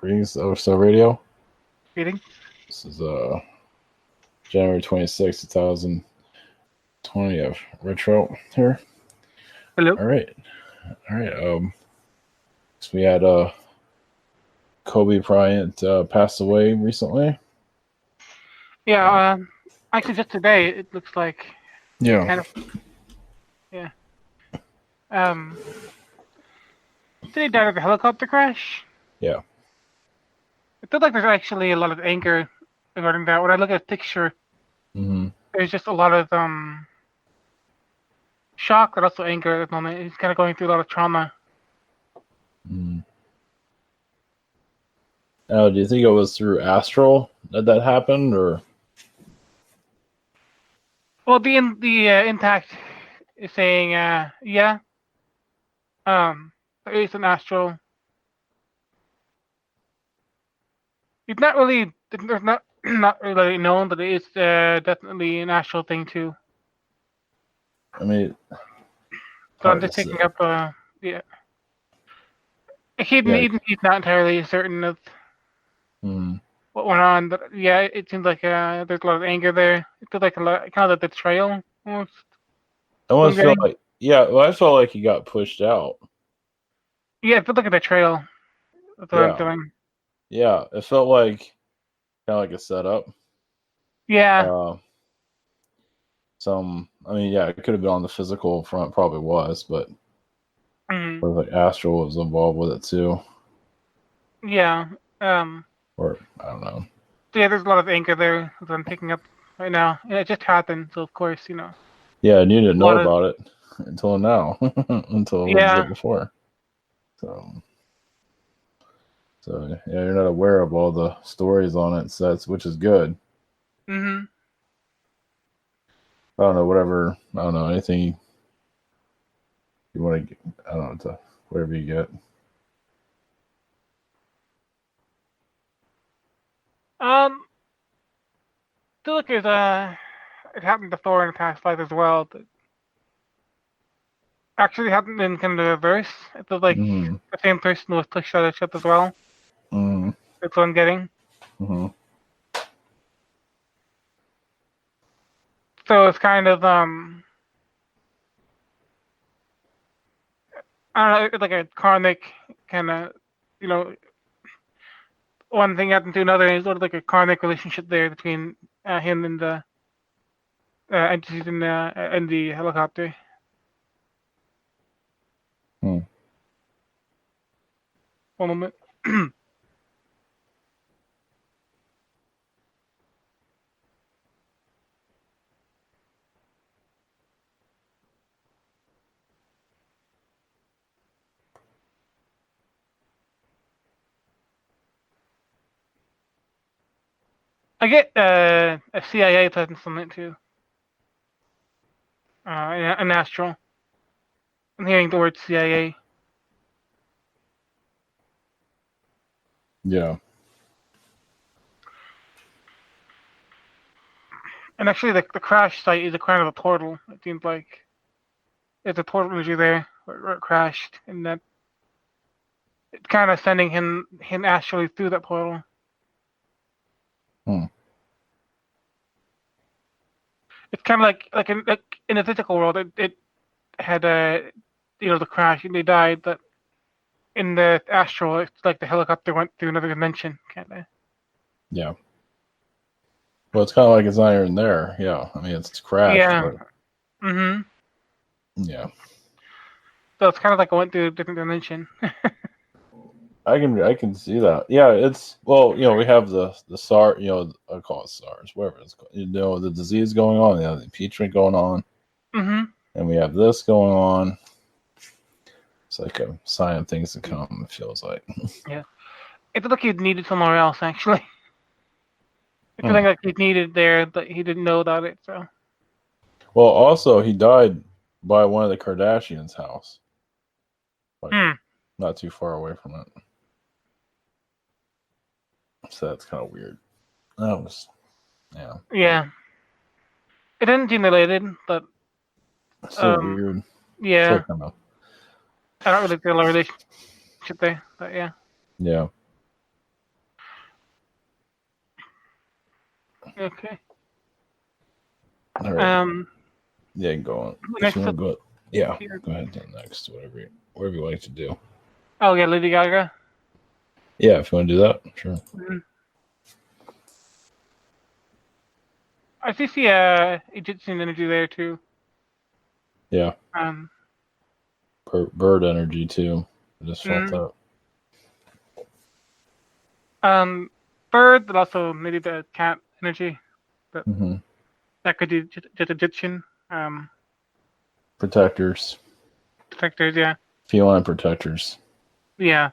Greetings, so radio. Reading. This is January 26th, 2020 of retro here. Hello. All right. So we had Kobe Bryant passed away recently. Yeah. Actually, just today, it looks like Yeah. kind of. Yeah. Did he die of a helicopter crash? Yeah. It feels like there's actually a lot of anger regarding that. When I look at a picture, Mm-hmm. there's just a lot of shock, but also anger at the moment. He's kind of going through a lot of trauma. Mm-hmm. Now, do you think it was through astral that happened, or? Well, the intact is saying, yeah. There is an astral. It's not really. There's not really known, but it is definitely an astral thing too. I mean, So I'm just picking up. Yeah. He's not entirely certain of what went on, but yeah, it seems like there's a lot of anger there. It feels like a lot, kind of like betrayal almost. I almost felt like, I felt like he got pushed out. Yeah, it feels like a betrayal. That's what I'm doing. Yeah, it felt like kind of like a setup. Yeah. It could have been on the physical front, probably was, but like astral was involved with it too. Yeah. Or I don't know. Yeah, there's a lot of anger there that I'm picking up right now, and it just happened, so of course, Yeah, and you didn't know about it until now, until a little bit before. So yeah, you're not aware of all the stories on it, so which is good. Mm-hmm. I don't know, anything you want to get, I don't know, whatever you get. Feel like it happened before in the past life as well, but actually happened in kind of the reverse. It feels like the same person was pushed out of the ship as well. That's what I'm getting. So it's kind of I don't know, like a karmic kind of, one thing happened to another. It's sort of like a karmic relationship there between him and the entities in the helicopter. One moment. I get a CIA presence on it too. An astral. I'm hearing the word CIA. Yeah. And actually, the crash site is a kind of a portal. It seems like there's a portal energy there where it crashed, and that it's kind of sending him astrally through that portal. It's kind of like in the physical world, it had the crash and they died, but in the astral, it's like the helicopter went through another dimension, kind of. Yeah. Well, it's kind of like it's not even there. Yeah, I mean it's crashed. Yeah. But... Yeah. So it's kind of like I went through a different dimension. I can see that. Yeah, it's we have the SARS, I call it SARS, whatever it's called. The disease going on, the impeachment going on, and we have this going on. It's like a sign of things to come. It feels like. Yeah, it looked like he'd needed somewhere else actually. It's something like he needed there, but he didn't know about it. So. Well, also he died by one of the Kardashians' house, like not too far away from it. So that's kind of weird. Yeah. Yeah. It didn't seem related, but. So weird. Yeah. So kind of... I don't really feel a relationship there, but yeah. Yeah. Okay. All right. Yeah, go on. If you want to go, yeah, go ahead to the next. Whatever you like to do. Oh yeah, Lady Gaga. Yeah, if you want to do that, sure. Mm-hmm. I see Egyptian energy there too. Yeah. Bird energy too. I just felt that. Bird, but also maybe the cat energy. But Mm-hmm. that could be just Egyptian. Protectors. Protectors, yeah. Feline protectors. Yeah.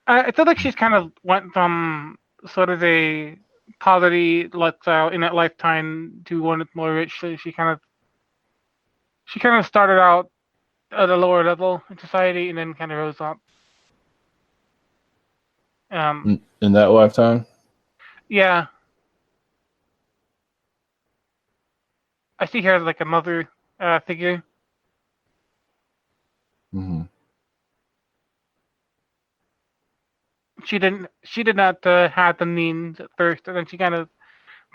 I feel like she's kind of went from sort of a poverty lifestyle in that lifetime to one more rich. So she kind of started out at a lower level in society and then kind of rose up. In that lifetime? Yeah. I see her as like a mother figure. Mm-hmm. She did not have the means at first, and then she kind of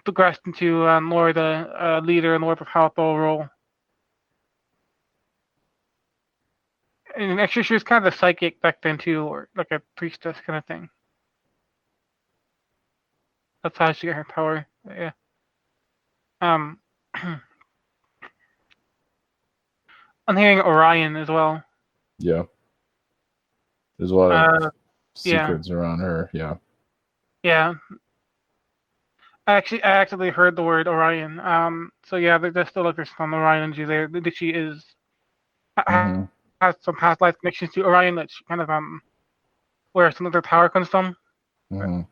progressed into more the leader and more of a powerful role. And actually, she was kind of a psychic back then too, or like a priestess kind of thing. That's how she got her power. Yeah. I'm hearing Orion as well. Yeah. There's a lot of secrets around her. Yeah. Yeah. I actually heard the word Orion. So yeah, there's still like some Orion energy there. That she is has some past life connections to Orion that she kind of where some of their power comes from. Mm-hmm.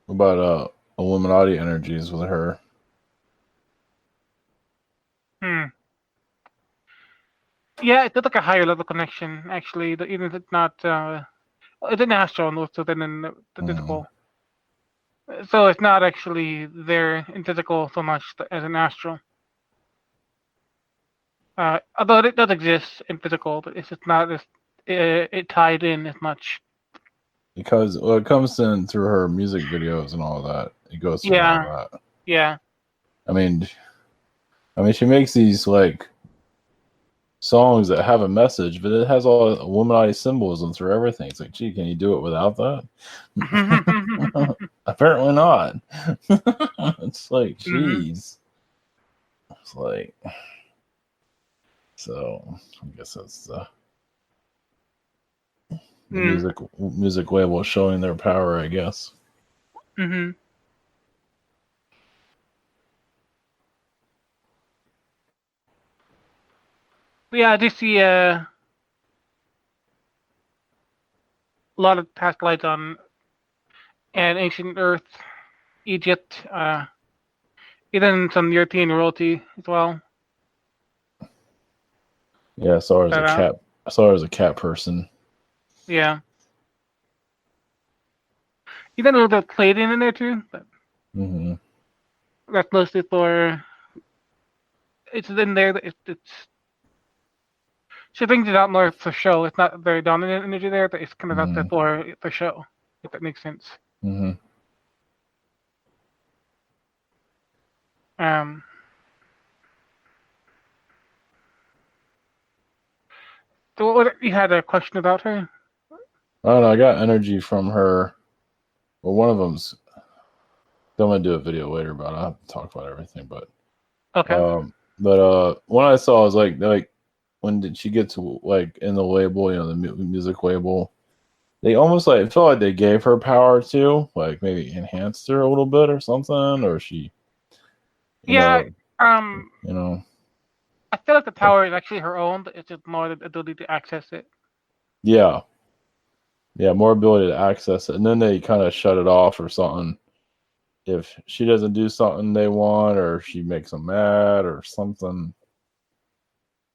What about Illuminati energies with her? Yeah, it did like a higher level connection actually. Even if it's not it's an astral and also then in the physical. So it's not actually there in physical so much as an astral. Although it does exist in physical, but it's just not as it tied in as much. Because it comes in through her music videos and all that. It goes through all that. Yeah. I mean, she makes these like songs that have a message, but it has all Illuminati symbolism through everything. It's like, gee, can you do it without that? Apparently not. It's like, geez. It's like, so I guess that's the music label showing their power, I guess. Mm-hmm. But yeah, I do see a lot of past lights on an ancient Earth, Egypt, even some European royalty as well. Yeah, I saw her as a cat. I saw her as a cat person. Yeah. Even a little bit of Palladian in there too, but that's mostly for. It's in there. It's. She brings it out more for show. It's not very dominant energy there, but it's kind of out there for show. If that makes sense. So what you had a question about her? I don't know. I got energy from her. Well, one of them's. I'm gonna do a video later about it. I'll have to talk about everything, but okay. One I saw was like when did she get to like in the label, the music label? They almost like it felt like they gave her power too, like maybe enhanced her a little bit or something, or she. I feel like the power is actually her own, but it's just more the ability to access it. Yeah. Yeah, more ability to access it, and then they kind of shut it off or something. If she doesn't do something they want, or she makes them mad, or something,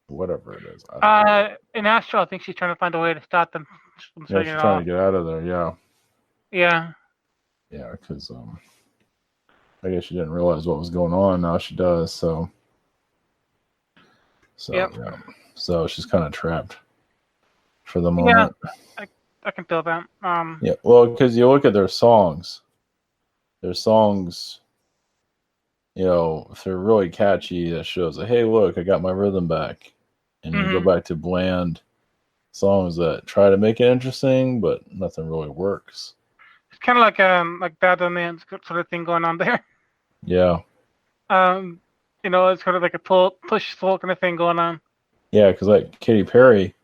whatever it is. In Astro, I think she's trying to find a way to stop them from Yeah, she's trying to get out of there. Yeah. Yeah. Yeah, because I guess she didn't realize what was going on. Now she does. So yep. yeah. So she's kind of trapped for the moment. Yeah, I can feel that. Yeah, well, because you look at their songs, if they're really catchy, that shows like, hey, look, I got my rhythm back. And you go back to bland songs that try to make it interesting, but nothing really works. It's kind of like that and the sort of thing going on there. Yeah. It's sort of like a push pull kind of thing going on. Yeah, because like Katy Perry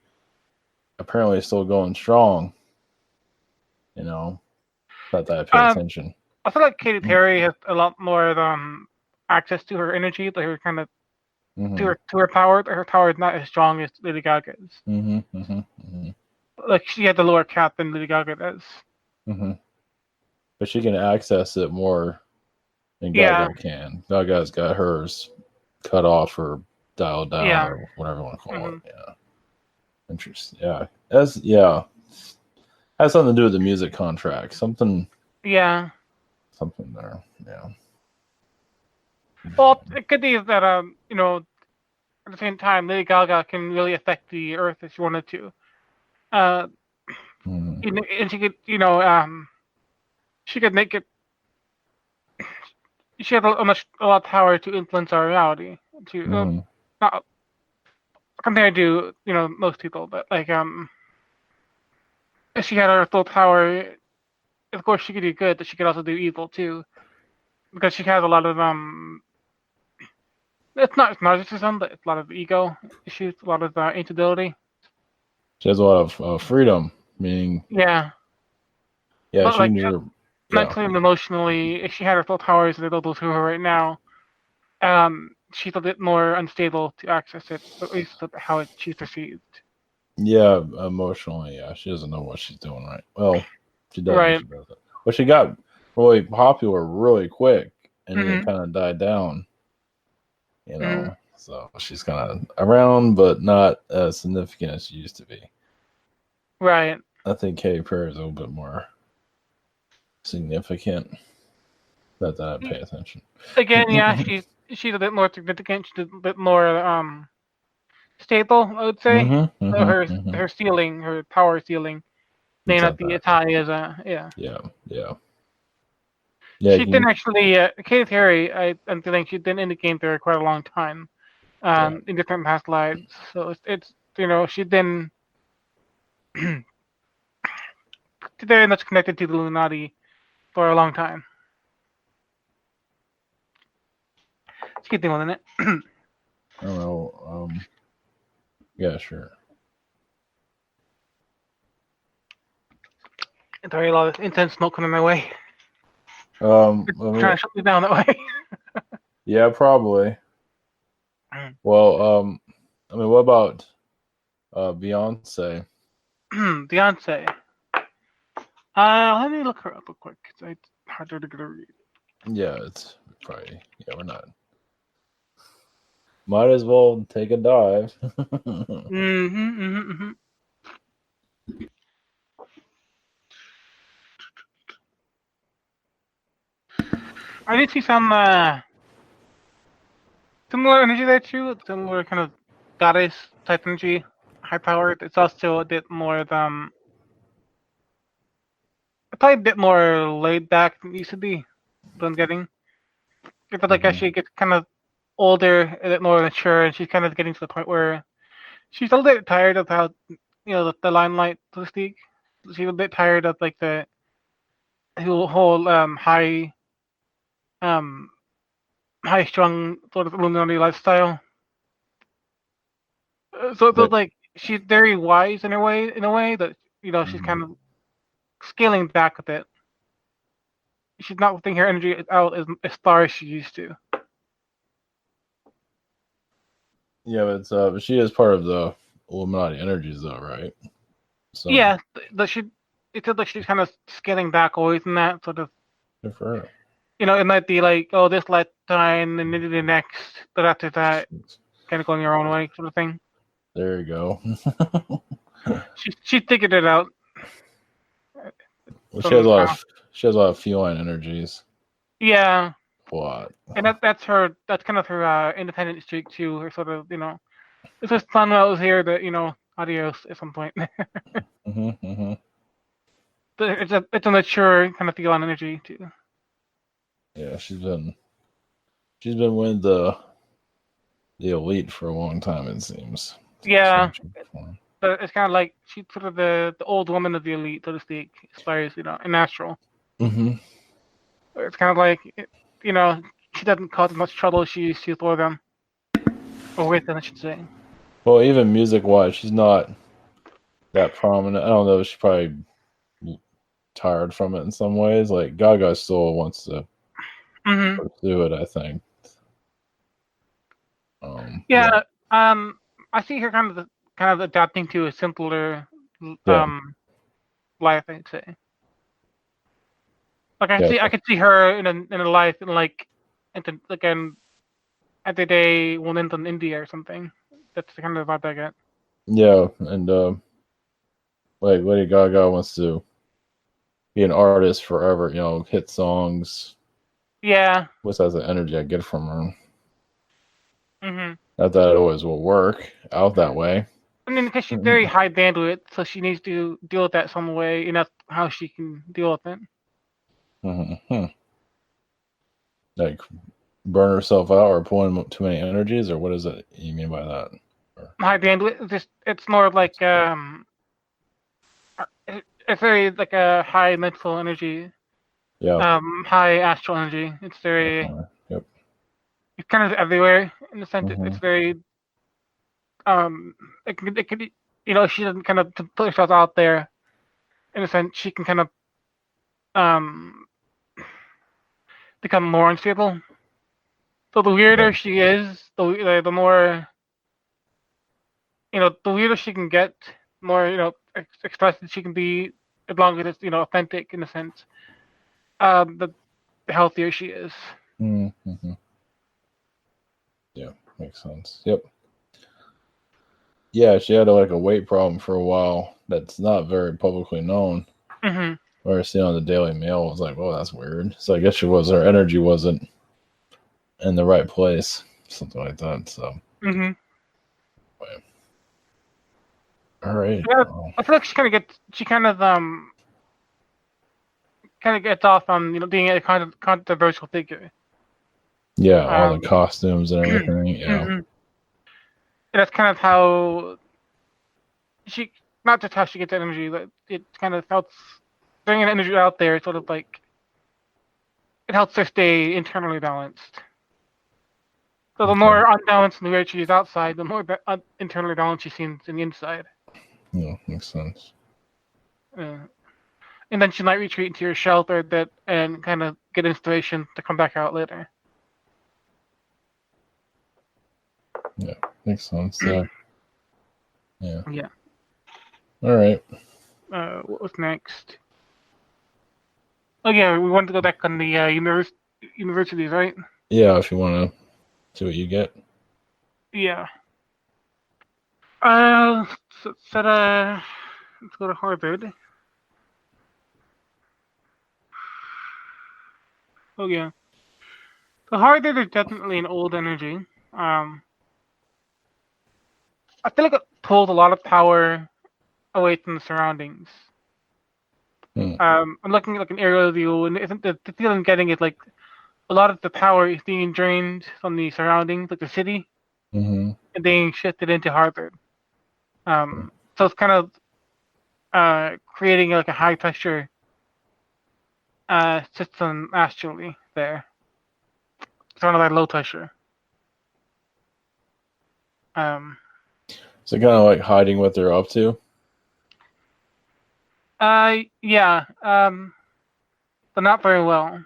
apparently is still going strong. Not that I pay attention. I feel like Katy Perry has a lot more access to her energy, like her kind of to her power. Her power is not as strong as Lady Gaga's. Like she had the lower cap than Lady Gaga does. But she can access it more than Gaga can. Gaga's got hers cut off or dialed down or whatever you want to call it. Yeah. Interesting. Yeah. Has something to do with the music contract. Something. Yeah. Something there. Yeah. Well, it could be that at the same time, Lady Gaga can really affect the Earth if she wanted to. And she could, she could make it. She had a lot of power to influence our reality. Not compared to most people, but like if she had her full power, of course she could do good, but she could also do evil too, because she has a lot of It's not narcissism, but it's a lot of ego issues, a lot of instability. She has a lot of freedom, meaning. Yeah. Yeah, but she like, can do. Mentally and emotionally, if she had her full powers available to her right now, she's a bit more unstable to access it, at least how she's perceived. Yeah, emotionally, yeah. She doesn't know what she's doing right. Well, she does. Right. She does it. But she got really popular really quick, and then it kind of died down. So she's kind of around, but not as significant as she used to be. Right. I think Katy Perry is a little bit more significant. Not that I pay attention. Again, yeah, she's a bit more significant. She's a bit more stable, I would say. Her ceiling, her power ceiling, may not be as high as Yeah. She's been actually Katy Perry. I'm feeling she's been in the game for quite a long time, in different past lives. So it's she's been very much connected to the Illuminati for a long time. Let's keep doing it. I don't know. Yeah, sure. Sorry, a lot of intense smoke coming my way. Trying to shut me down that way. Yeah, probably. Well, what about Beyonce? Beyonce. Let me look her up real quick. It's harder to get a read. Yeah, it's probably. Yeah, we're not. Might as well take a dive. I did see some similar energy there too. Similar kind of goddess type energy, high powered. It's also a bit more probably a bit more laid back than it used to be. What I'm getting. But like as she gets kind of older, a bit more mature, and she's kind of getting to the point where she's a little bit tired of how the limelight, so to speak. She's a bit tired of like the whole high strung sort of Illuminati lifestyle. So it's like she's very wise in a way that she's kind of scaling back a bit. She's not letting her energy out as far as she used to. Yeah, but she is part of the Illuminati energies, though, right? So, yeah, it feels like she's kind of scaling back always in that sort of. Good for her. It might be like, oh, this lifetime, and maybe the next, but after that, kind of going your own way, sort of thing. There you go. she figured it out. Well, she has a lot of feline energies. Yeah. What? And that's kind of her independent streak too. Her sort of It's just fun while I was here that adios at some point. But it's a mature kind of feel on energy too. Yeah, she's been with the elite for a long time. It seems. Yeah, but it's kind of like she's sort of the old woman of the elite, so to speak, as far as in Astral. It's kind of like she doesn't cause as much trouble as she used to for them, or with them, I should say. Well, even music-wise, she's not that prominent. I don't know. She's probably tired from it in some ways. Like Gaga still wants to pursue it, I think. Yeah. I see her kind of adapting to a simpler life, I'd say. Like I could see her in a life in like an everyday woman in India or something. That's the kind of vibe I get. Yeah, and like Lady Gaga wants to be an artist forever, hit songs. Yeah. Which has the energy I get from her. Not that it always will work out that way. I mean, because she's very high bandwidth, so she needs to deal with that some way, and that's how she can deal with it. Like burn herself out or pull in too many energies, or what is it you mean by that? High bandwidth, it's more like it's very like a high mental energy. Yeah. High astral energy. It's very. Yep. It's kind of everywhere in the sense. It's very. It could she doesn't kind of put herself out there. In a sense, she can kind of become more unstable. So the weirder she is, the more the weirder she can get, more expressive she can be, as long as it's authentic in a sense. The healthier she is. Yeah, makes sense. Yep. Yeah, she had a weight problem for a while. That's not very publicly known. Or I see on the Daily Mail, I was like, "Oh, that's weird." So I guess her energy wasn't in the right place, something like that. So. All right. Yeah, I feel like she kind of gets off on being a kind of controversial figure. Yeah, all the costumes and everything. Yeah. And that's kind of how not just how she gets energy, but it kind of helps bringing energy out there. Sort of like it helps her stay internally balanced. So the more unbalanced and weird she is outside, the more internally balanced she seems in the inside. Yeah, makes sense. And then she might retreat into her shelter and kind of get inspiration to come back out later. Yeah, makes sense. Yeah. Yeah. Yeah. All right. What was next? Oh yeah, we wanted to go back on the universities, right? Yeah, if you want to see what you get. Yeah. Let's go to Harvard. Oh yeah. So Harvard is definitely an old energy. I feel like it pulls a lot of power away from the surroundings. I'm looking at like an aerial view, and the feeling I'm getting is like a lot of the power is being drained from the surroundings, like the city, and being shifted into Harvard. So it's kind of creating like a high pressure system astrally there. It's kind of like low pressure. So kind of like hiding what they're up to. Yeah. But not very well.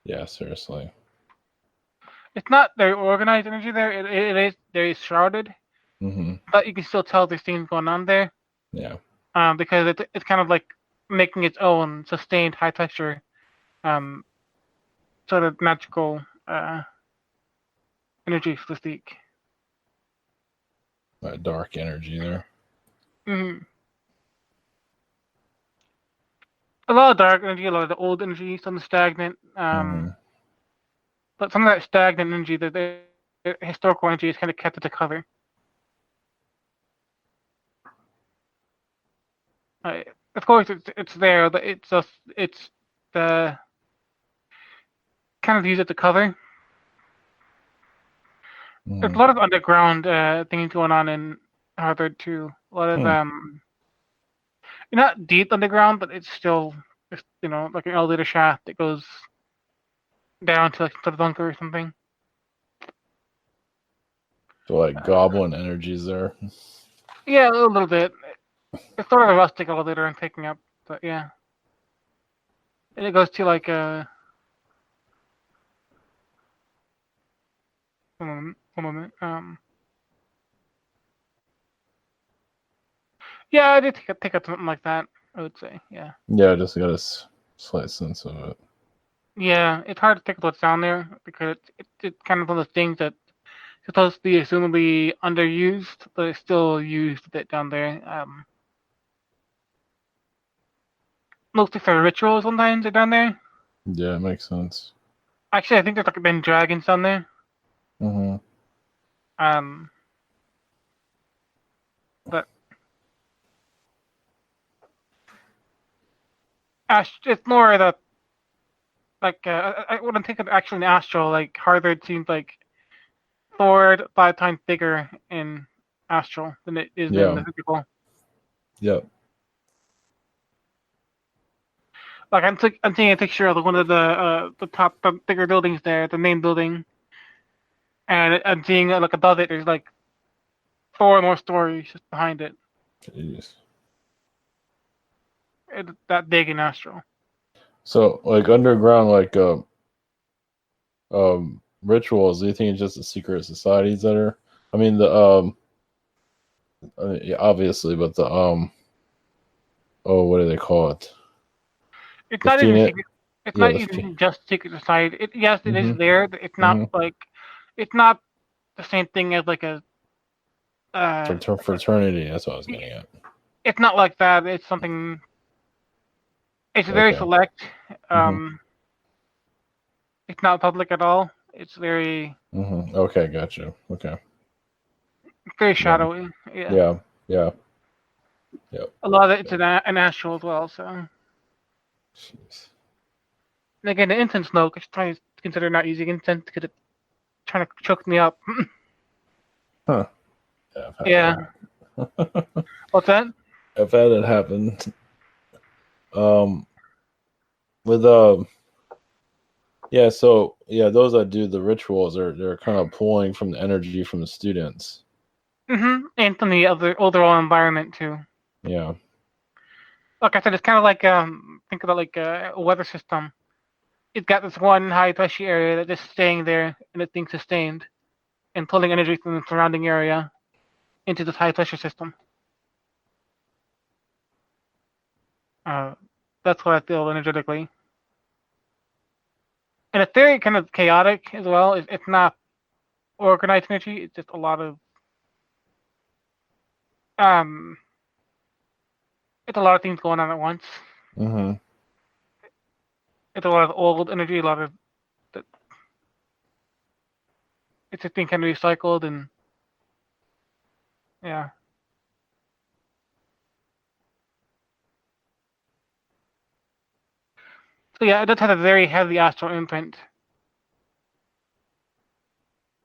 Yeah, seriously. It's not very organized energy there. It is very shrouded. But you can still tell there's things going on there. Yeah. Because it's kind of like making its own sustained high pressure, sort of magical energy, so to speak. That dark energy there. A lot of dark energy, a lot of the old energy, some stagnant. But some of that stagnant energy, the historical energy, is kind of kept at the cover. Of course, it's there, but it's the kind of use it to cover. There's a lot of underground things going on in Harvard too. A lot of not deep underground, but it's still just, like an elevator shaft that goes down to the bunker or something. So like goblin energies there. Yeah, a little bit. It's sort of a rustic elevator I'm picking up, but yeah. And it goes to like one moment. Yeah, I did take up something like that, I would say, yeah. Yeah, I just got a slight sense of it. Yeah, it's hard to take what's down there because it's kind of one of the things that's supposed to be assumably underused, but it's still used a bit down there. Mostly for rituals sometimes they're down there. Yeah, it makes sense. Actually, I think there's been dragons down there. But it's more that I wouldn't think of actually an astral. Like Harvard seems like 4 to 5 times bigger in astral than it is in the physical. Yeah. Like I'm seeing a picture of one of the top the bigger buildings there, the main building, and I'm seeing like above it there's like 4 more stories just behind it. Jeez. It's that big in astral. So like underground, like rituals. Do you think it's just the secret societies that are? I mean yeah, obviously, but the what do they call it? It's not even secret. It's not even just secret society. It is there. It's not like it's not the same thing as like a fraternity. That's what I was getting at. It's not like that. It's something. It's very select. It's not public at all. It's very. Okay, gotcha. Okay. Very shadowy. Yeah. Yeah. A lot of it's an astral as well. So. Jeez. And again, the incense smoke, I should try to consider not using incense because it's trying to choke me up. Huh. Yeah. What's that? I've had it happen. Those that do the rituals they're kind of pulling from the energy from the students. And from the overall environment too. Yeah. Like I said, it's kind of like think about like a weather system. It's got this one high pressure area that's just staying there and it's being sustained and pulling energy from the surrounding area into this high pressure system. That's what I feel energetically. And it's very kind of chaotic as well. It's not organized energy. It's just a lot of it's a lot of things going on at once. It's a lot of old energy, a lot of it's just being kind of recycled and yeah. So yeah, it does have a very heavy astral imprint.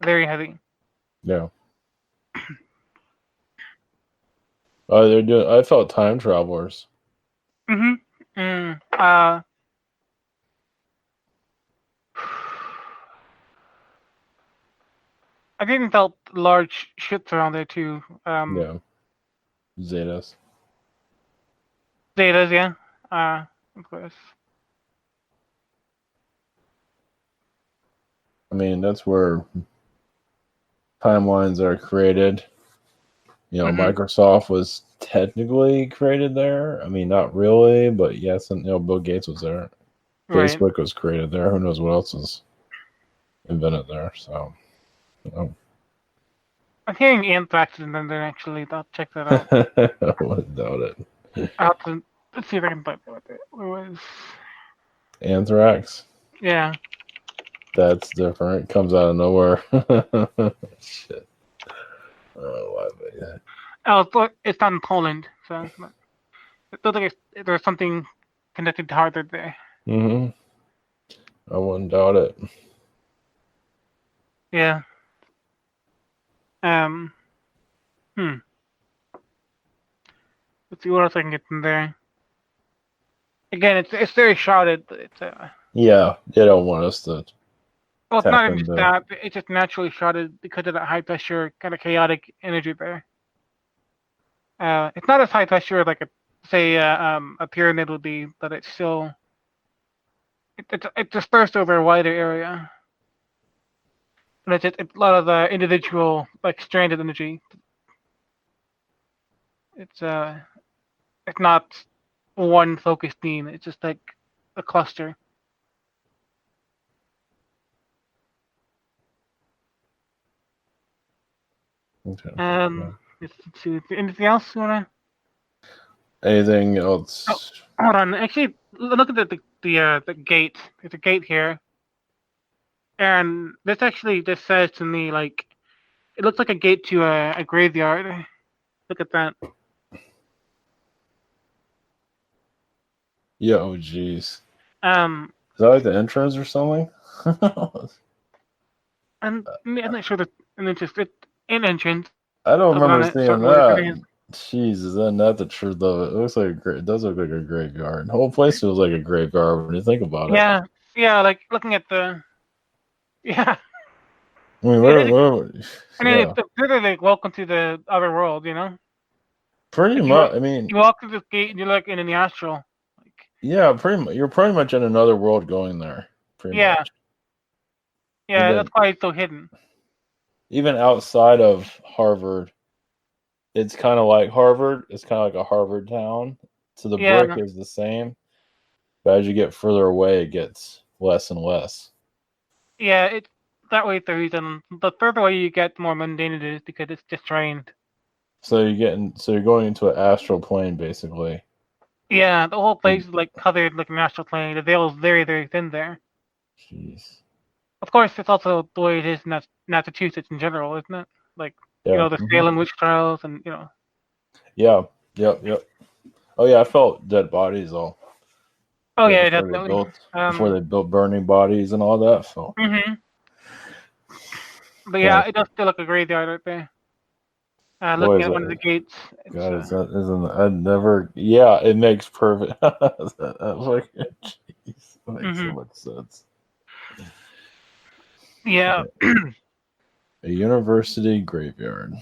Very heavy. Yeah. They're doing. I felt time travelers. I didn't felt large ships around there too. Yeah. Zetas. Zetas, yeah. Of course. I mean, that's where timelines are created. Microsoft was technically created there. I mean, not really, but yes, and Bill Gates was there. Facebook was created there. Who knows what else was invented there? So, I'm hearing anthrax is invented there. Actually, I'll check that out. I wouldn't doubt it. I'll have to let's see if I can find what it was. Anthrax. Yeah. That's different. It comes out of nowhere. Shit. Oh, it's not in Poland, so. It looks like there's something connected to Harvard there. I wouldn't doubt it. Yeah. Let's see what else I can get from there. Again, it's very shrouded. It's Yeah, they don't want us to. Well, it's not even just that. It's just naturally shrouded because of that high pressure, kind of chaotic energy there. It's not as high pressure like a pyramid would be, but it's still it dispersed over a wider area. And it's a lot of individual like stranded energy. It's not one focused beam. It's just like a cluster. Okay. Let's see. Anything else you wanna? Anything else? Oh, hold on. Actually, look at the gate. There's a gate here, and this actually just says to me like it looks like a gate to a graveyard. Look at that. Yeah. Oh, jeez. Is that like the entrance or something? I'm not sure that an entrance. I don't remember seeing that. Jeez, is that not the truth though? It looks like it does look like a graveyard. The whole place feels like a graveyard when you think about it. Yeah, like looking at the. Yeah. I mean, it's literally like welcome to the other world, you know. Pretty much. I mean, you walk through this gate and you're like in the astral. Yeah, pretty much. You're pretty much in another world going there. Pretty much. Yeah, that's why it's so hidden. Even outside of Harvard, it's kind of like Harvard. It's kind of like a Harvard town. So the brick is the same, but as you get further away, it gets less and less. Yeah, it's that way. The reason the further away you get, the more mundane it is because it's just drained. So you're going into an astral plane, basically. Yeah, the whole place is like covered like an astral plane. The veil is very, very thin there. Jeez. Of course, it's also the way it is in Massachusetts in general, isn't it? Like the Salem witch trials, and Yeah. Yep. Oh yeah, I felt dead bodies all. Oh yeah, definitely. Before they built burning bodies and all that. So. But yeah, it does feel like a graveyard right there. Looking at one of the gates. God, I'd never. Yeah, it makes perfect. That makes so much sense. Yeah. A university graveyard.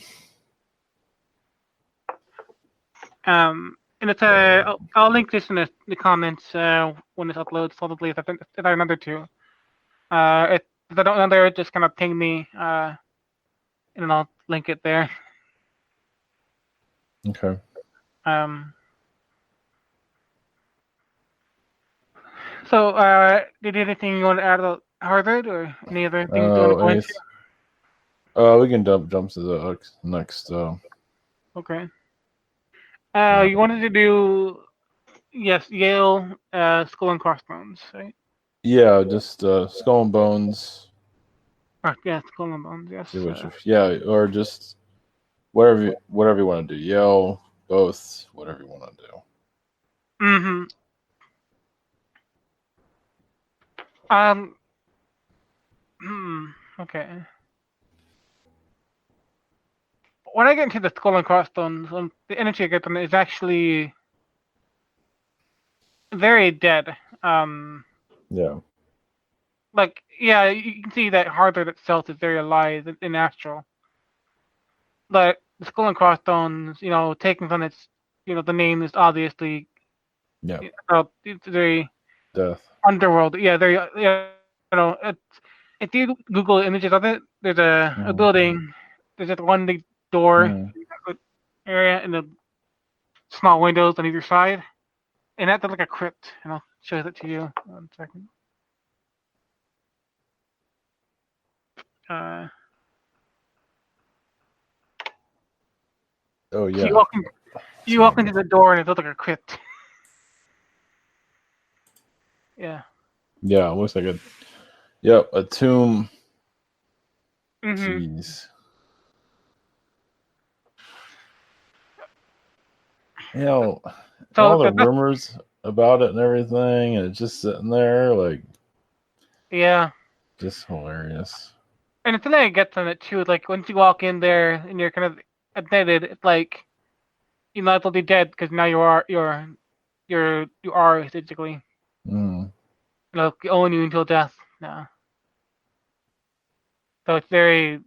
And it's I'll link this in the comments when this uploads, probably if I remember to. If I don't remember, just kind of ping me, and I'll link it there. Okay. So, did anything you want to add about Harvard or any other things you want to go into? We can jump to the next. Okay. You wanted to do, yes, Yale, Skull and Crossbones, right? Yeah, just Skull and Bones. Yeah, Skull and Bones. Yes. Or just whatever you want to do. Yale, both, whatever you want to do. Okay. When I get into the Skull and Crossbones, the energy I get from it is actually very dead. Yeah. Like, yeah, you can see that Harvard itself is very alive and astral. But the Skull and Crossbones, taken from its, the name is obviously, it's very death underworld. Yeah, very, if you Google images of it, there's a building, there's just one big door area and the small windows on either side, and that's like a crypt. And I'll show it to you 1 second. Oh yeah. You walk into the door and it looks like a crypt. Yeah. Yeah, it looks like a tomb. Jeez. So all the rumors about it and everything, and it's just sitting there, like, yeah, just hilarious. And the thing I get from it too, like once you walk in there and you're kind of admitted, it's like you're not totally dead because now you are basically like own you until death now. So it's very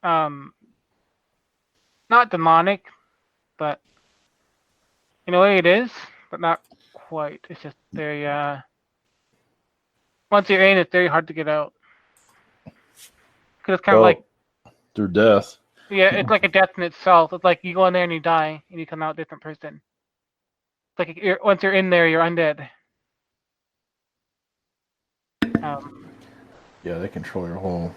not demonic, but in a way it is, but not quite. It's just very once you're in, it's very hard to get out because it's kind of like through death. Yeah, it's like a death in itself. It's like you go in there and you die, and you come out a different person. It's like once you're in there, you're undead. Yeah, they control your whole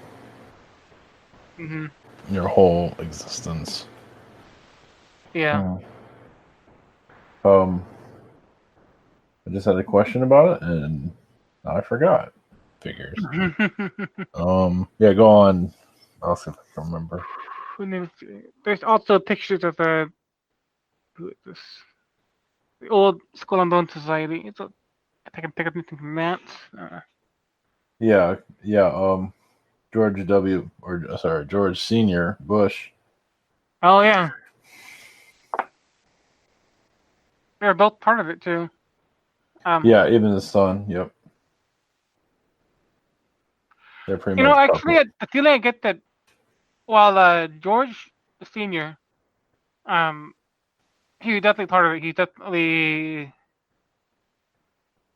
Mm-hmm. your whole existence. Yeah. I just had a question about it, and I forgot. Figures. Yeah, go on. I'll see if I can remember. There's also pictures of who is this? The old Skull and Bone Society. I think I can pick up anything from that. Yeah. George W. or sorry, George Senior Bush. Oh yeah. They're both part of it too. Yeah, even the son. Yep. They're pretty You know, much. actually, the feeling I get that while George the Senior, he was definitely part of it. He's definitely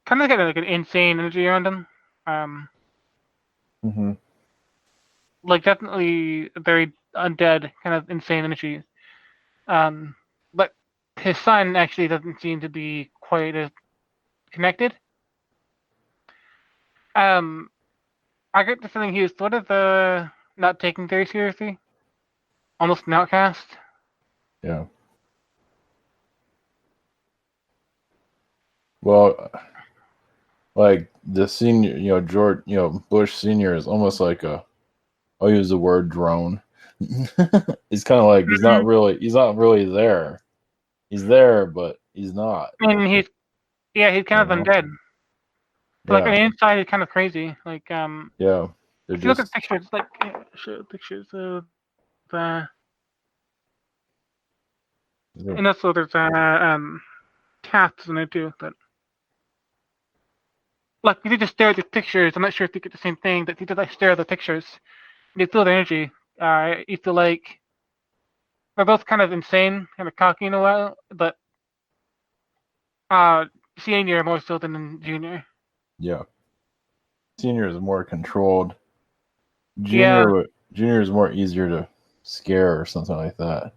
kind of got like an insane energy around him. Like definitely a very undead kind of insane energy. But his son actually doesn't seem to be quite as connected. I get the feeling he was sort of not taken very seriously, almost an outcast. Yeah. Well, like the senior, George, Bush Senior is almost like I'll use the word drone. He's kind of like he's not really there. He's there, but he's not. And he's kind of undead. But like on the inside, he's kind of crazy. Like yeah, if you look at pictures, like show pictures of and also there's cats in there too. But like if you just stare at the pictures, I'm not sure if you get the same thing. That if you just like stare at the pictures, you feel the energy. You feel like they're both kind of insane, kind of cocky in a while, but Senior more so than Junior. Yeah. Senior is more controlled. Junior is more easier to scare or something like that.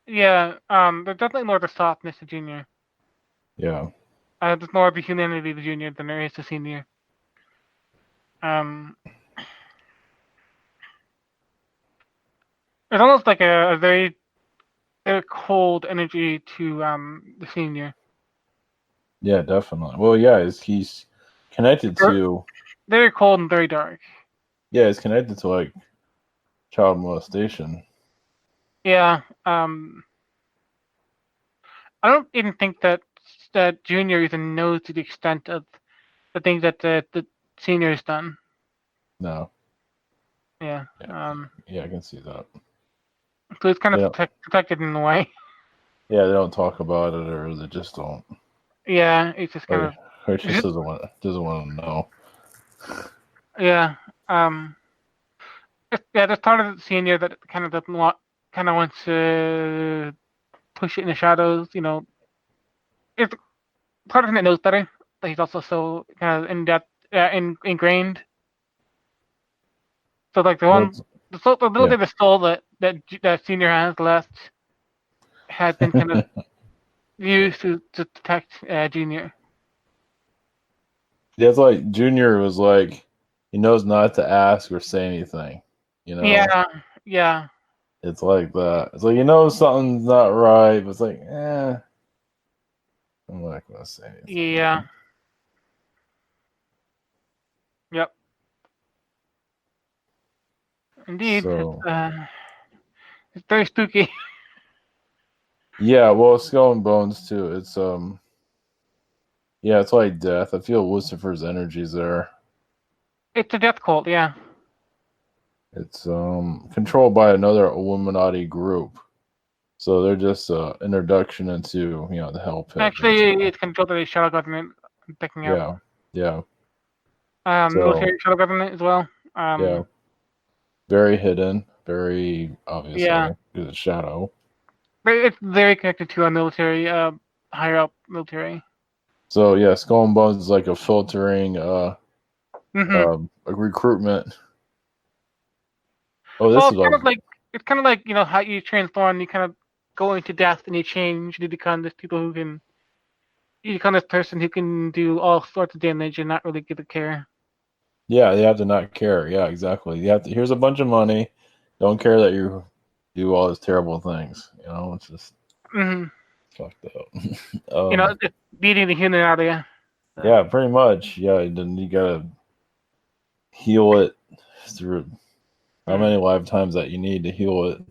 Yeah, there's definitely more of the softness to Junior. Yeah. There's more of the humanity to Junior than there is to Senior. It's almost like a very cold energy to the Senior. Yeah, definitely. Well, yeah, he's connected to very cold and very dark. Yeah, it's connected to like child molestation. Yeah. I don't even think that Junior even knows to the extent of the things that the Senior has done. No. Yeah. Yeah, I can see that. So it's kind of protected in a way. Yeah, they don't talk about it, or they just don't. Yeah, it's just kind of. Or just doesn't want to know. Yeah. There's part of the Senior that kind of doesn't want, kind of wants to push it in the shadows. You know, it's part of him that knows better, but he's also so kind of in depth, ingrained. So like the little bit of soul that Senior has left has been kind of used to protect Junior. Yeah, it's like Junior was like he knows not to ask or say anything. Yeah. It's like that. It's like something's not right, but it's like, I'm not gonna say anything. Yeah. Yep. Indeed. So, It's very spooky. Yeah, well, Skull and Bones too. It's yeah, it's like death. I feel Lucifer's energy's there. It's a death cult, yeah. It's controlled by another Illuminati group. So they're just introduction into the hell pit, Actually, basically. it's controlled by the shadow government. I'm picking up. Yeah, yeah. So Military shadow government as well. yeah, very hidden, very Yeah, obviously. It's a shadow. but it's very connected to a military, higher up military. So yeah, Skull and Bones is like a filtering, Mm-hmm. a recruitment. Oh, this Well, is a it's kind of like how you transform. You kind of go into death and you change. You become this people who can. You become this person who can do all sorts of damage and not really give a care. yeah. You have to not care. Yeah, exactly. You have to. Here's a bunch of money. Don't care that you do all these terrible things. It's just Mm-hmm. fucked up. It's beating the human out of you. Yeah, pretty much. Yeah, then you gotta heal it through how many lifetimes that you need to heal it.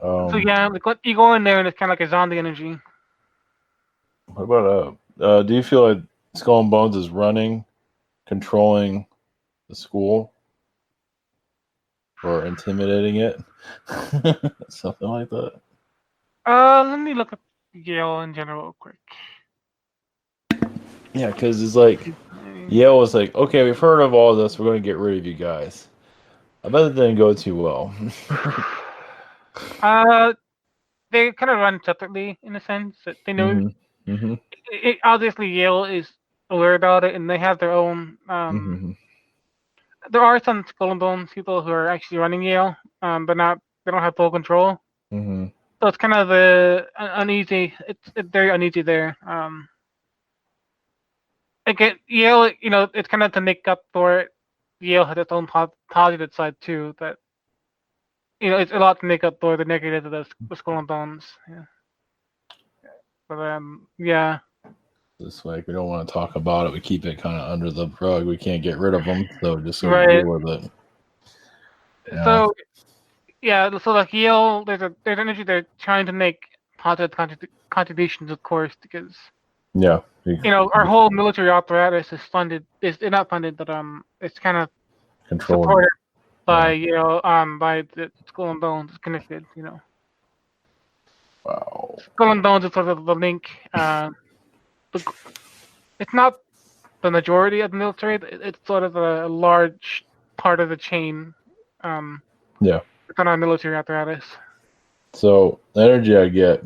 So yeah, like you go in there and it's kind of like a zombie energy. What about do you feel like Skull and Bones is running, controlling the school, or intimidating it? Something like that. Let me look at Yale in general real quick. Yeah, because it's like Yale was like, okay, we've heard of all this. We're going to get rid of you guys. I bet it didn't go too well. uh, they kind of run separately in a sense that they know. Obviously, Yale is aware about it, and they have their own. There are some Skull and Bones people who are actually running Yale, but not they don't have full control. So it's kind of uneasy. It's very uneasy there. Again, Yale, it's kind of to make up for it. Yale has its own positive side too. That it's a lot to make up for the negative of the Skull and Bones. Yeah. But yeah. It's like we don't want to talk about it. We keep it kind of under the rug. We can't get rid of them, so just so we Right. deal with it. So yeah, so like Yale, there's energy they're trying to make positive contributions, of course, because our whole military apparatus is funded. Is not funded, but it's kind of supported by by the Skull and Bones. It's connected. Wow. Skull and Bones is sort of the link. It's not the majority of the military. It's sort of a large part of the chain. Within our military apparatus. So the energy I get.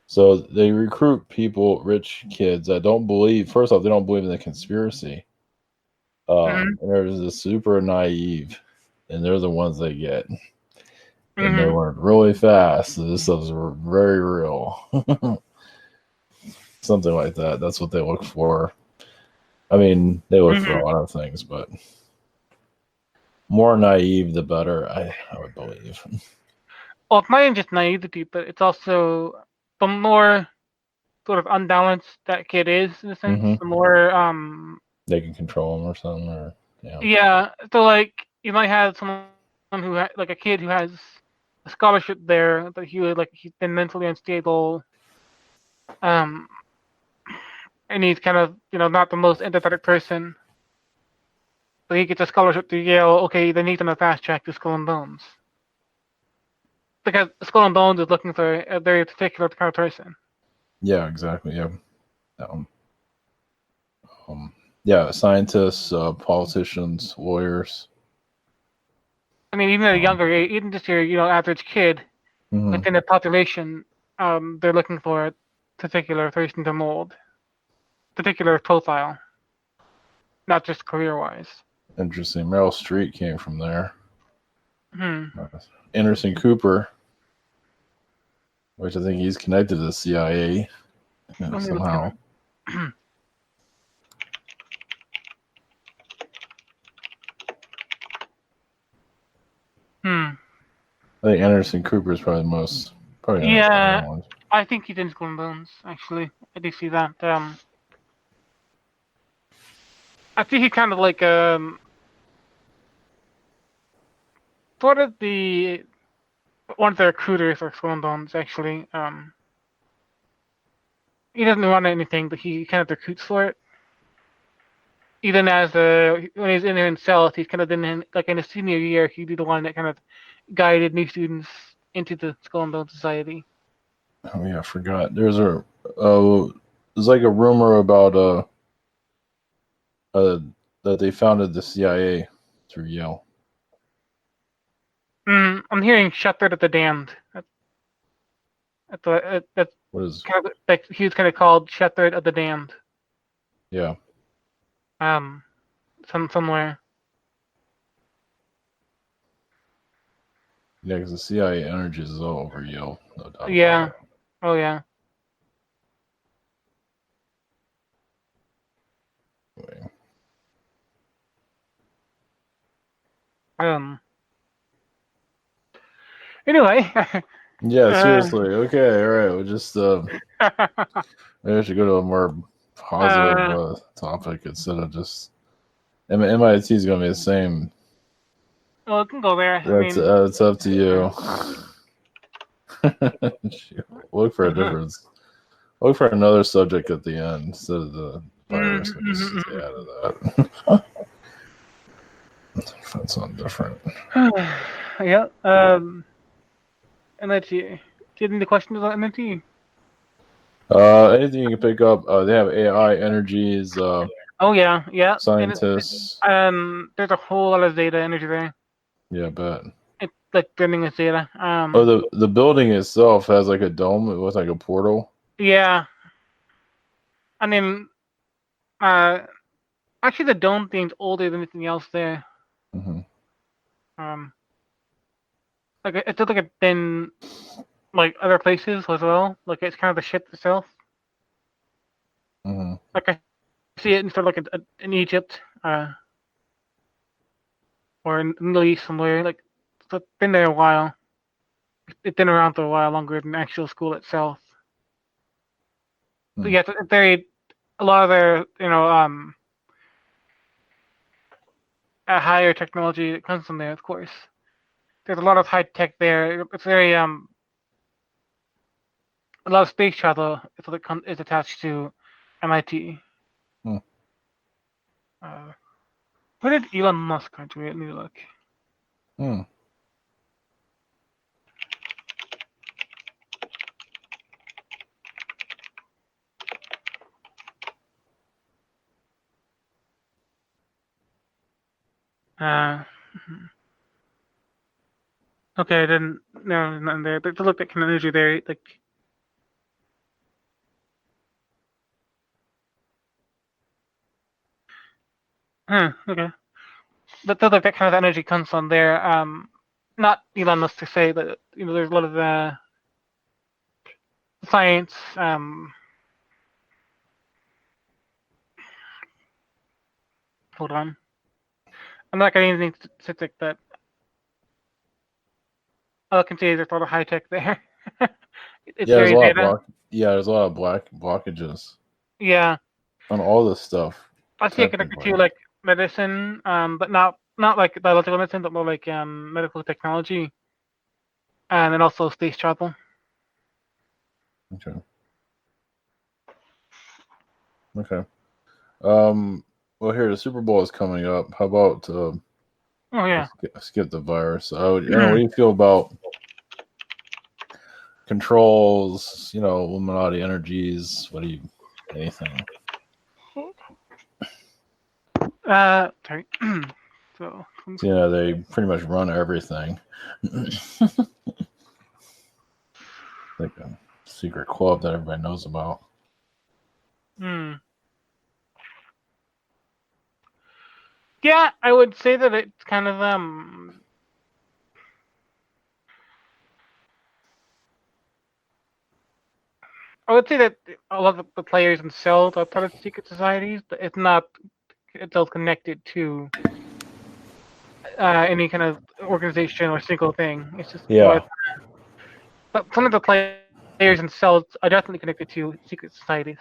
So they recruit people, rich kids that don't believe. First off, they don't believe in the conspiracy. They're just super naive, and they're the ones they get. And they learn really fast. So this stuff's very real. Something like that. That's what they look for. I mean, they look for a lot of things, but more naive, the better, I would believe. Well, it's not even just naivety, but it's also the more sort of unbalanced that kid is, in a sense, the more they can control him or something, or yeah. So like you might have someone who like a kid who has a scholarship there, but he's been mentally unstable, and he's kind of not the most empathetic person. But he gets a scholarship to Yale. Okay, they need him to fast track to Skull and Bones. Because Skull and Bones is looking for a very particular kind of person. Yeah, exactly. Yeah. Yeah, scientists, politicians, lawyers. I mean, even at a younger age, even just your average kid within the population, they're looking for a particular person to mold, particular profile, not just career-wise. Interesting. Meryl Streep came from there. Anderson Cooper, which I think he's connected to the CIA somehow. I think Anderson Cooper is probably the most. Yeah, I think he's in Skull and Bones. Actually, I do see that. I think he kind of like sort of the one of the recruiters or Squandons actually. He doesn't want anything, but he kind of recruits for it. Even as when he's in himself, he's kind of in his senior year, he'd be the one that kind of guided new students into the Skull and Bone Society. Oh yeah, I forgot. There's like a rumor about that they founded the CIA through Yale. I'm hearing Shepherd of the Damned. That's what is kind of, like he was kind of called Shepherd of the Damned. Yeah. Somewhere. Yeah, because the CIA energies is all over Yale, no doubt. Yeah. Oh yeah. Anyway. Yeah, seriously. Okay, all right. We'll just maybe I should go to a more positive topic instead of just MIT is going to be the same. Well, it can go there. That's up to you. Look for a difference. Look for another subject at the end instead of the virus. We'll just stay out of that. That's something different. Yeah. MIT. Do you have any questions on MIT? Anything you can pick up. They have AI energies. Oh yeah. Scientists. There's a whole lot of data energy there. Yeah, I bet. It's like burning with data. The building itself has like a dome. It looks like a portal. Yeah. I mean, actually, the dome thing's older than anything else there. Mm-hmm. Like it's just like it's been like other places as well. Like it's kind of the ship itself. Mm-hmm. Like I see it in sort of like in Egypt, or in the Middle East somewhere. Like it's been there a while. It's been around for a while, longer than the actual school itself. But yeah, a lot of their higher technology that comes from there, of course. There's a lot of high tech there. It's very a lot of space travel is attached to MIT. Hmm. Where did Elon Musk graduate? Let me look. Okay, I didn't. No, nothing there. There's a look at kind of energy there, like. Okay. But like that kind of energy comes from there. Not Elon Musk to say that there's a lot of science. Hold on. I'm not getting anything specific, but all I can say is there's a lot of high tech there. There's a lot of there's a lot of blockages. Yeah. On all this stuff. I see it connected to like medicine, but not like biological medicine, but more like medical technology, and then also space travel. Okay. Well, here the Super Bowl is coming up. How about? Oh yeah. Skip the virus. What do you feel about controls? Illuminati energies. What do you? Anything? Sorry. So. Yeah, they pretty much run everything. Like a secret club that everybody knows about. Yeah, I would say that it's kind of I would say that a lot of the players themselves are part of secret societies, but it's not itself connected to any kind of organization or single thing. It's just but some of the players themselves are definitely connected to secret societies.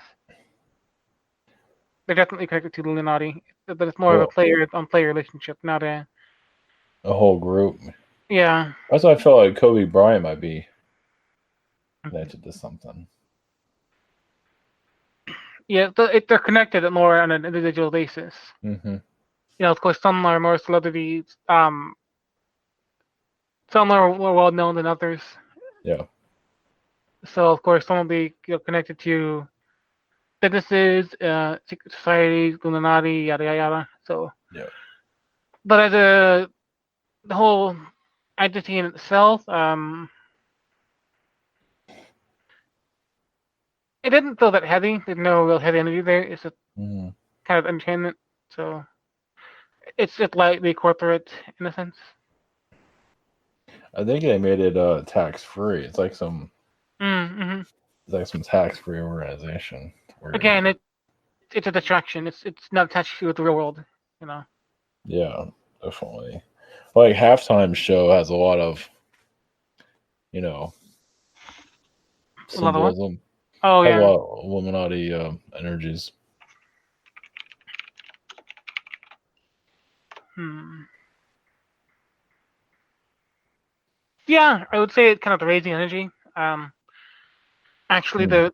They're definitely connected to the Illuminati, but it's more of a player-on-player relationship, not a whole group. Yeah. That's why I felt like Kobe Bryant might be connected to something. Yeah, they're connected more on an individual basis. Mm-hmm. Of course, some are more celebrities. Some are more well known than others. Yeah. So, of course, some will be connected to businesses, secret societies, Illuminati, yada yada yada. So, yeah. but as the whole entity in itself, it didn't feel that heavy. There's no real heavy energy there. It's just Mm-hmm. kind of entertainment. So it's just lightly corporate in a sense. I think they made it tax free. It's like some Mm-hmm. tax free organization. Weird. Again, it's a distraction. It's not attached to the real world. You know. Yeah, definitely. Like halftime show has a lot of you know Another one. symbolism. Oh Has a yeah. lot of Illuminati energies. Hmm. Yeah, I would say it's kind of the raising energy. Actually, Hmm. the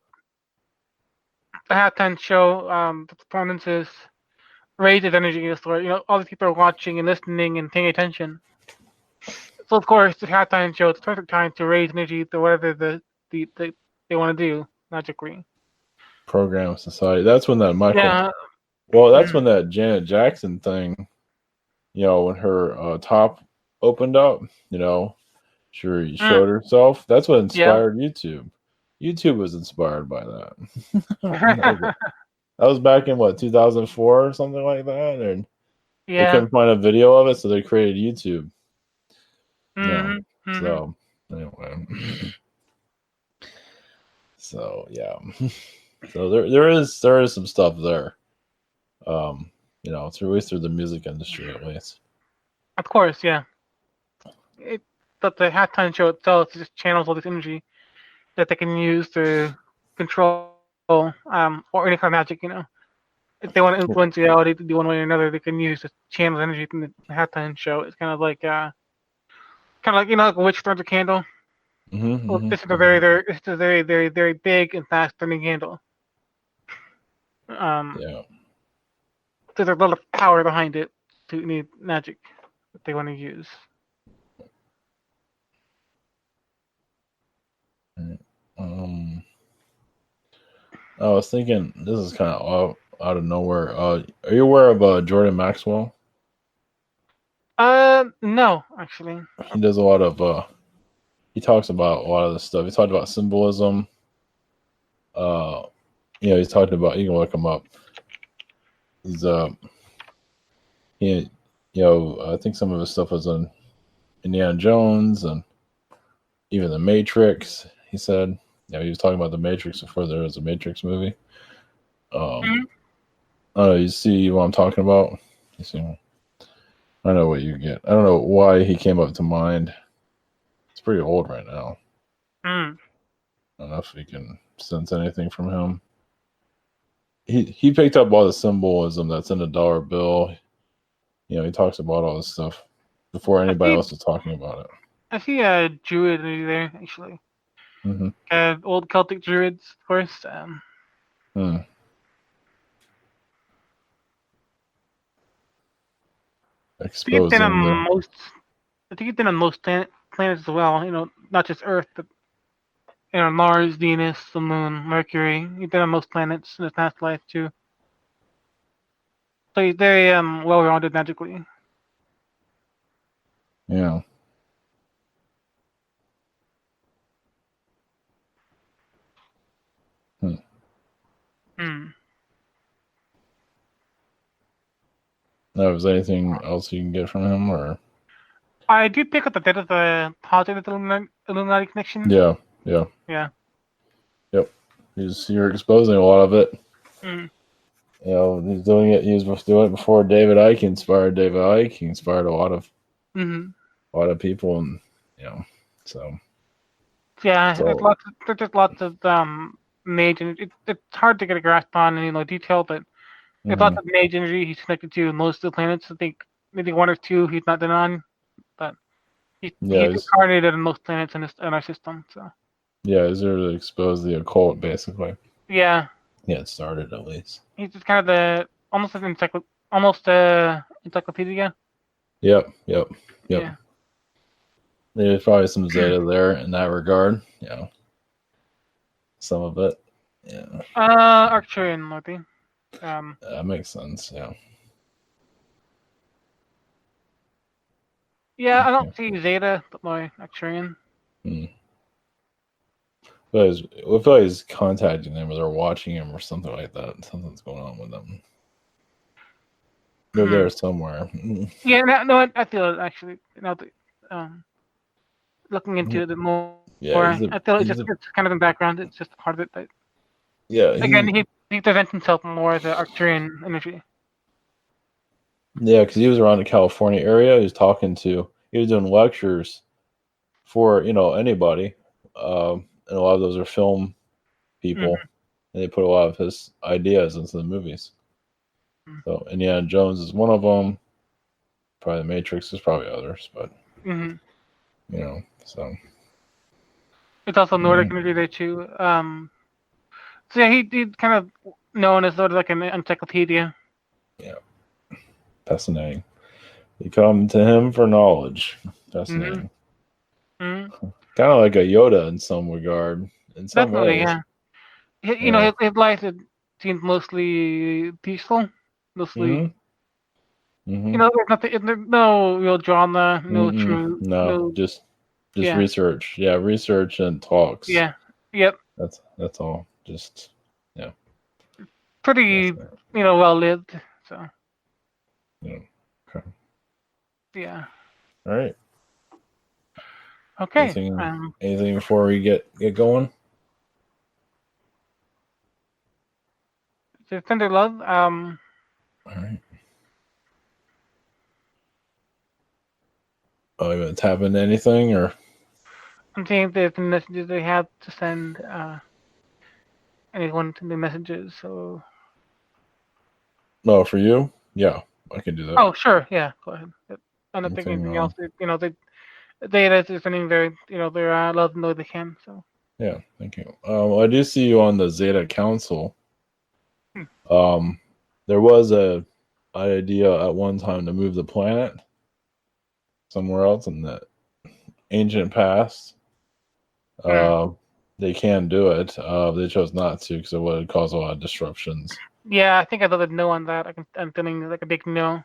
halftime show, the performances raises energy in the story. All the people are watching and listening and paying attention. So of course, the halftime show is the perfect time to raise energy to whatever they want to do magically. Program society. That's when that Michael. Yeah. Well, that's Mm, when that Janet Jackson thing. When her top opened up. She mm, showed herself. That's what yeah. inspired YouTube. YouTube was inspired by that. That was back in what 2004 or something like that, and they Yeah. couldn't find a video of it, so they created YouTube. Yeah. Mm-hmm. Mm-hmm. So anyway, so yeah, so there is some stuff there. Through at least through the music industry at least. Of course, yeah. It, but the halftime show itself just channels all this energy that they can use to control or any kind of magic. If they want to influence reality to do one way or another, they can use the channel energy from the halftime show. It's kind of like like a witch throws a candle. Mm-hmm, Well, mm-hmm. this is a very, very, very big and fast burning candle. Yeah. So there's a lot of power behind it to need magic that they want to use. Um, I was thinking this is kind of out of nowhere. Are you aware of Jordan Maxwell? No, actually. He does a lot of he talks about a lot of this stuff. He talked about symbolism. Uh, he's talking about. You can look him up. He's he, I think some of his stuff was on Indiana Jones and even the Matrix. He said, he was talking about the Matrix before there was a Matrix movie. Mm-hmm. I don't know. You see what I'm talking about? You see, I don't know what you get. I don't know why he came up to mind. It's pretty old right now. Mm. I don't know if we can sense anything from him. He picked up all the symbolism that's in the dollar bill. He talks about all this stuff before I anybody see. else is talking about it. I see a druid there actually. Mm-hmm. Old Celtic druids, of course. Hmm. I think it's been Exposing the. on most planets as well. Not just Earth, but Mars, Venus, the Moon, Mercury. He's been on most planets in his past life too. So he's very well-rounded magically. Yeah. Hmm. Hmm. Now, is there anything else you can get from him, or? I do pick up a bit of the positive Illuminati connection. Yeah. Yeah. Yeah. Yep. You're exposing a lot of it. Mm. He's doing it. He was doing it before David Icke inspired David Icke. He inspired a lot of people, and so. Yeah, So. there's just lots of mage, and it's hard to get a grasp on detail, but there's Mm-hmm. lots of mage energy he's connected to most of the planets. I think maybe one or two he's not been on, but He's incarnated in most planets in our system. So. Yeah, he's there to expose the occult, basically. Yeah. Yeah, it started at least. He's just kind of almost encyclopedia. Yep. Yeah. There's probably some Zeta there in that regard. Yeah. Some of it. Yeah. Arcturian, maybe. That makes sense. Yeah. Yeah, I don't see Zeta, but my Arcturian. But I feel like he's contacting them, or they're watching him, or something like that. Something's going on with them. They're there somewhere. Yeah, no, I feel it actually. Now that looking into it more, I feel it's kind of in the background. It's just part of it. Yeah. Again, he presents himself more as an Arcturian energy. Yeah, because he was around the California area. He was doing lectures for anybody, and a lot of those are film people, and they put a lot of his ideas into the movies. So Indiana Jones is one of them. Probably The Matrix. There's probably others, but so it's also Nordic energy there too. So yeah, he's kind of known as sort of like an encyclopedia. Yeah, fascinating. You come to him for knowledge. Fascinating. Kind of like a Yoda in some regard. In some ways, yeah. His life seems mostly peaceful, mostly. There's no real drama, no truth. No, just research. Yeah, research and talks. Yeah. Yep. That's all. Just pretty well lived. So. Yeah. Okay. Yeah. All right. Okay. Anything before we get going? So Thunder Love. All right. Oh, you want to tap into anything, or? I'm seeing the messages they have to send anyone to the messages. So. No, for you? Yeah, I can do that. Oh, sure. Yeah, go ahead. I'm not thinking anything else. They is sending their their love know they can. So. Yeah, thank you. I do see you on the Zeta Council. There was a idea at one time to move the planet somewhere else in the ancient past. They can do it. They chose not to because it would cause a lot of disruptions. Yeah, I think I voted no on that. I'm feeling like a big no.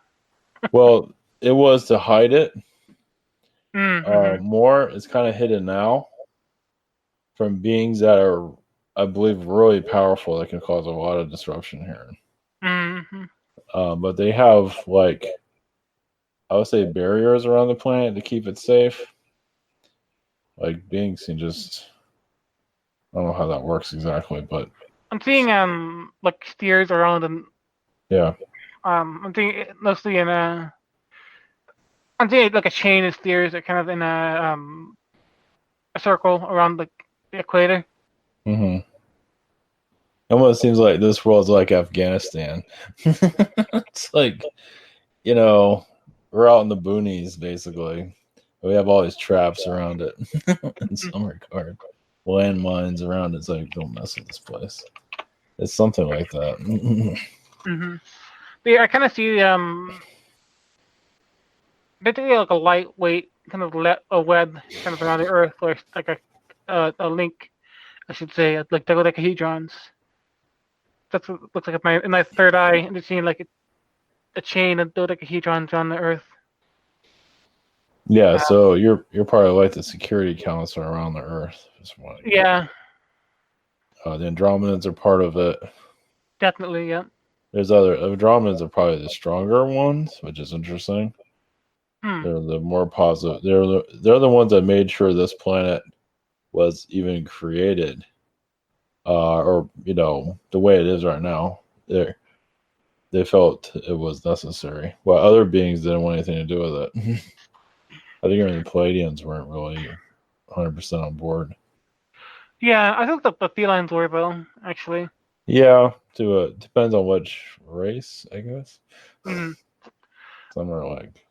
Well, it was to hide it. More, it's kind of hidden now from beings that are, I believe, really powerful that can cause a lot of disruption here. But they have, like, I would say, barriers around the planet to keep it safe. Like, beings can just, I don't know how that works exactly, but I'm seeing like spheres around and I'm seeing mostly in I'm seeing like a chain of spheres that kind of in a circle around the equator. Almost seems like this world's like Afghanistan. It's like, we're out in the boonies, basically. We have all these traps around it in some regard. Landmines around it. It's like, don't mess with this place. It's something like that. Yeah, I kind of see basically like a lightweight kind of a web kind of around the Earth, or like a link, I should say, like dodecahedrons. That's what it looks like in my third eye, and it's seeing like a chain of dodecahedrons on the Earth. Yeah, so you're probably like the security council around the Earth. Yeah. The Andromedans are part of it. Definitely, yeah. There's Andromedans are probably the stronger ones, which is interesting. They're the more positive. They're the ones that made sure this planet was even created, or the way it is right now. They felt it was necessary. While other beings didn't want anything to do with it. I think even the Palladians weren't really 100% on board. Yeah, I think the felines were, though, actually. Yeah, depends on which race, I guess. Some are like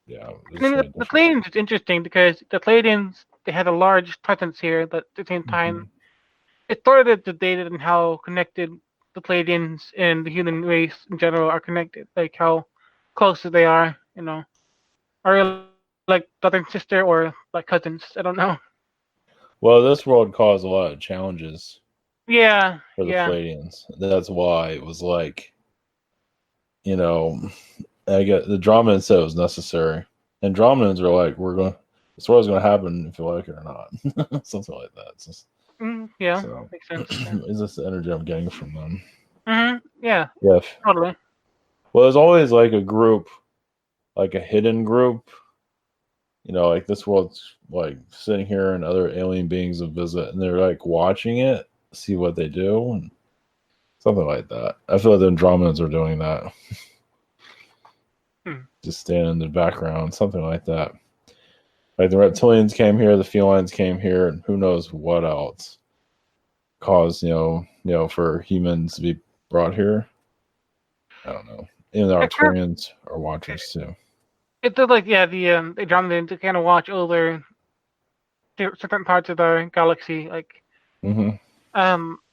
Yeah. I mean, the Pleiadians is interesting because the Pleiadians, they had a large presence here, but at the same time, it sort of debated on how connected the Pleiadians and the human race in general are connected, like how close they are, Are you like brother and sister or like cousins? I don't know. Well, this world caused a lot of challenges. Yeah. For the Pleiadians. That's why it was like, I get the Andromedans said it was necessary. Andromedans are like, this world's going to happen if you like it or not. Something like that. It's just, yeah, makes sense. Is this the energy I'm getting from them? Yeah. Yeah. Totally. Well, there's always like a group, like a hidden group. Like this world's like sitting here and other alien beings will visit and they're like watching it, see what they do, and something like that. I feel like the Andromedans are doing that. Just stand in the background, something like that. Like the reptilians came here, the felines came here, and who knows what else caused, for humans to be brought here. I don't know. And the Arcturians are watchers too. It does like the Andromedans to kind of watch over certain parts of the galaxy, like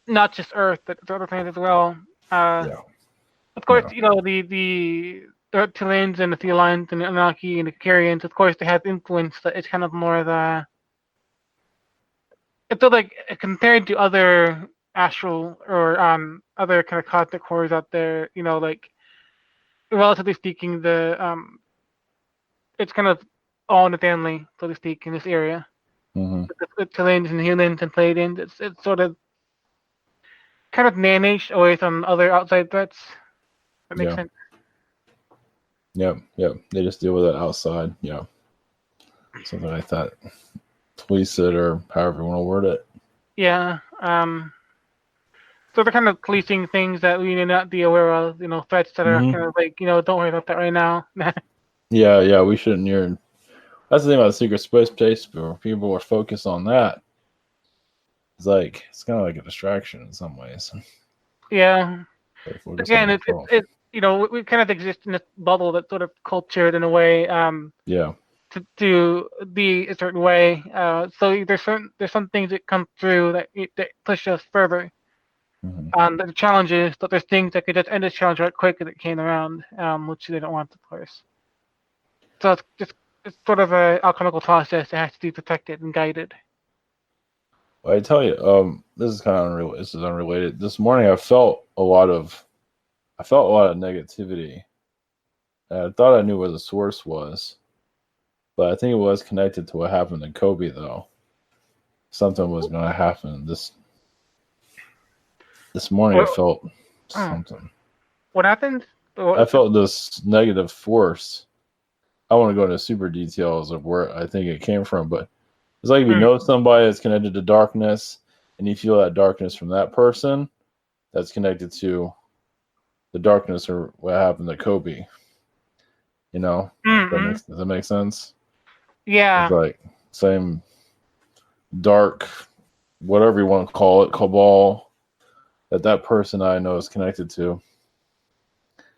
not just Earth, but other planets as well. Of course, the reptilians and the felines and the Anunnaki and the Karians, of course, they have influence. That it's kind of more the. It's like compared to other astral or other kind of cosmic horrors out there, like relatively speaking, it's kind of all in the family, so to speak, in this area. The reptilians and humans and Pleiadians, it's sort of kind of managed away from other outside threats. That makes sense. Yep. They just deal with it outside. Yeah. Something like that. Police it or however you want to word it. Yeah. So they're kind of policing things that we may not be aware of, threats that are kind of like, don't worry about that right now. Yeah, we shouldn't hear. That's the thing about the secret space, where people are focused on that. It's kind of like a distraction in some ways. Yeah. Again, it's we kind of exist in this bubble that's sort of cultured in a way. To be a certain way. So there's some things that come through that push us further. The challenges, but there's things that could just end this challenge right quick if it came around, which they don't want, of course. So it's sort of an alchemical process that has to be protected and guided. Well, I tell you, this is kind of unrelated. This is unrelated. This morning, I felt a lot of negativity. And I thought I knew where the source was, but I think it was connected to what happened in Kobe, though. Something was going to happen. This morning, I felt something. What happened? I felt this negative force. I want to go into super details of where I think it came from, but it's like if you know somebody that's connected to darkness, and you feel that darkness from that person, that's connected to the darkness or what happened to Kobe. Does that make sense? Yeah. It's like same dark, whatever you want to call it, cabal that person I know is connected to.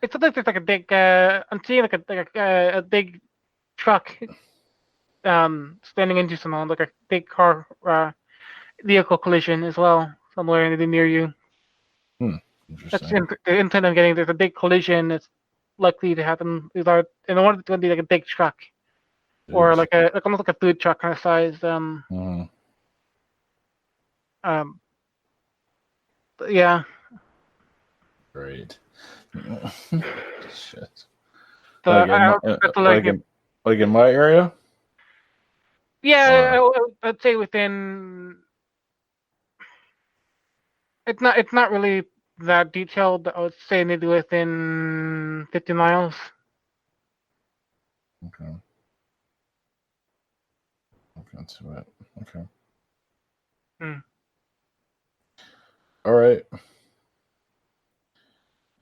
It's like a big. I'm seeing like a big truck, standing into someone, like a big car, vehicle collision as well, somewhere near you. That's the intent I'm getting. There's a big collision that's likely to happen. And I want it to be like a big truck, or like almost like a food truck kind of size. Yeah. Great. Shit. So like in my area? Yeah, I'd say within. It's not really that detailed. I would say maybe within 50 miles. Okay. To it. Okay. All right.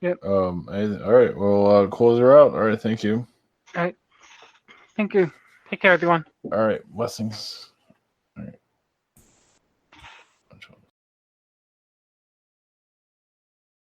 Yep. All right. Well, close her out. All right. Thank you. All right. Thank you. Take care, everyone. All right. Blessings.